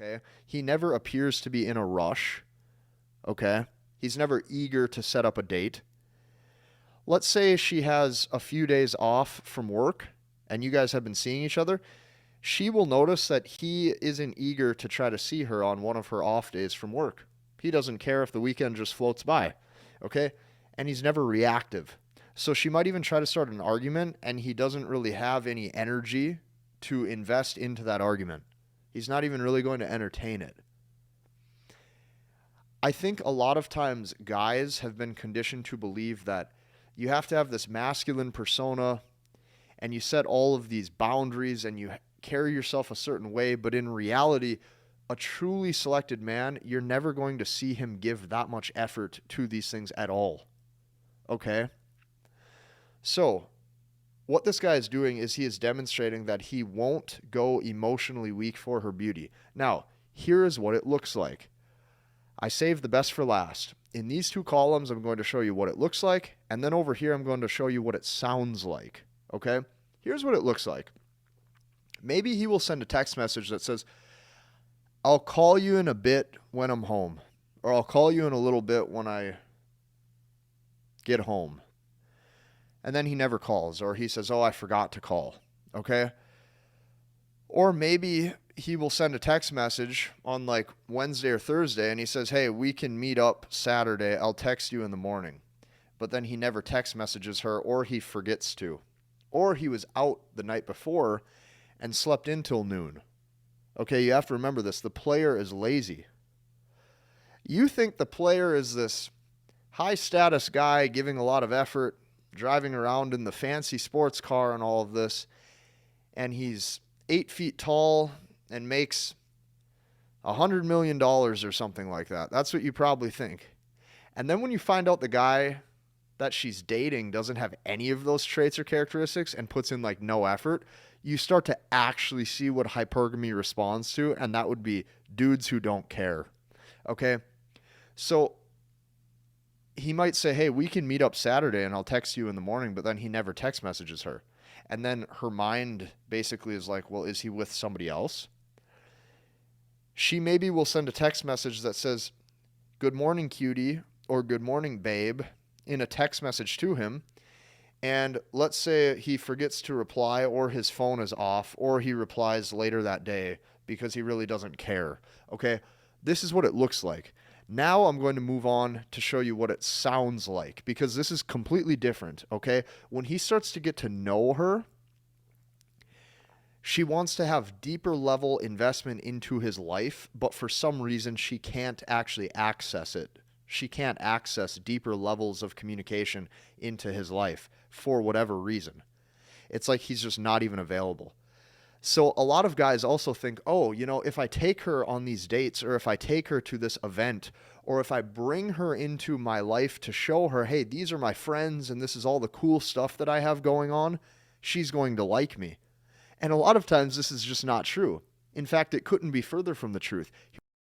Okay. He never appears to be in a rush. Okay. He's never eager to set up a date. Let's say she has a few days off from work and you guys have been seeing each other. She will notice that he isn't eager to try to see her on one of her off days from work. He doesn't care if the weekend just floats by. Okay. And he's never reactive. So she might even try to start an argument and he doesn't really have any energy to invest into that argument. He's not even really going to entertain it. I think a lot of times guys have been conditioned to believe that you have to have this masculine persona and you set all of these boundaries and you carry yourself a certain way, but in reality, a truly selected man, you're never going to see him give that much effort to these things at all. Okay? So, what this guy is doing is he is demonstrating that he won't go emotionally weak for her beauty. Now, here is what it looks like. I saved the best for last. In these two columns, I'm going to show you what it looks like, and then over here, I'm going to show you what it sounds like. Okay? Here's what it looks like. Maybe he will send a text message that says, I'll call you in a bit when I'm home, or I'll call you in a little bit when I get home. And then he never calls, or he says, oh, I forgot to call. Okay? Or maybe he will send a text message on like Wednesday or Thursday and he says, hey, we can meet up Saturday. I'll text you in the morning. But then he never text messages her, or he forgets to. Or he was out the night before and slept in till noon. Okay, you have to remember this. The player is lazy. You think the player is this high status guy giving a lot of effort, driving around in the fancy sports car and all of this, and he's 8 feet tall and makes $100 million or something like that. That's what you probably think. And then when you find out the guy that she's dating doesn't have any of those traits or characteristics and puts in like no effort, you start to actually see what hypergamy responds to, and that would be dudes who don't care. Okay? So he might say, hey, we can meet up Saturday and I'll text you in the morning, but then he never text messages her. And then her mind basically is like, well, is he with somebody else? She maybe will send a text message that says, good morning, cutie, or good morning, babe, in a text message to him. And let's say he forgets to reply, or his phone is off, or he replies later that day because he really doesn't care. Okay, this is what it looks like. Now I'm going to move on to show you what it sounds like, because this is completely different. Okay, when he starts to get to know her, she wants to have deeper level investment into his life, but for some reason she can't actually access it. She can't access deeper levels of communication into his life for whatever reason. It's like he's just not even available. So a lot of guys also think, oh, you know, if I take her on these dates, or if I take her to this event, or if I bring her into my life to show her, hey, these are my friends and this is all the cool stuff that I have going on, she's going to like me. And a lot of times this is just not true. In fact, it couldn't be further from the truth.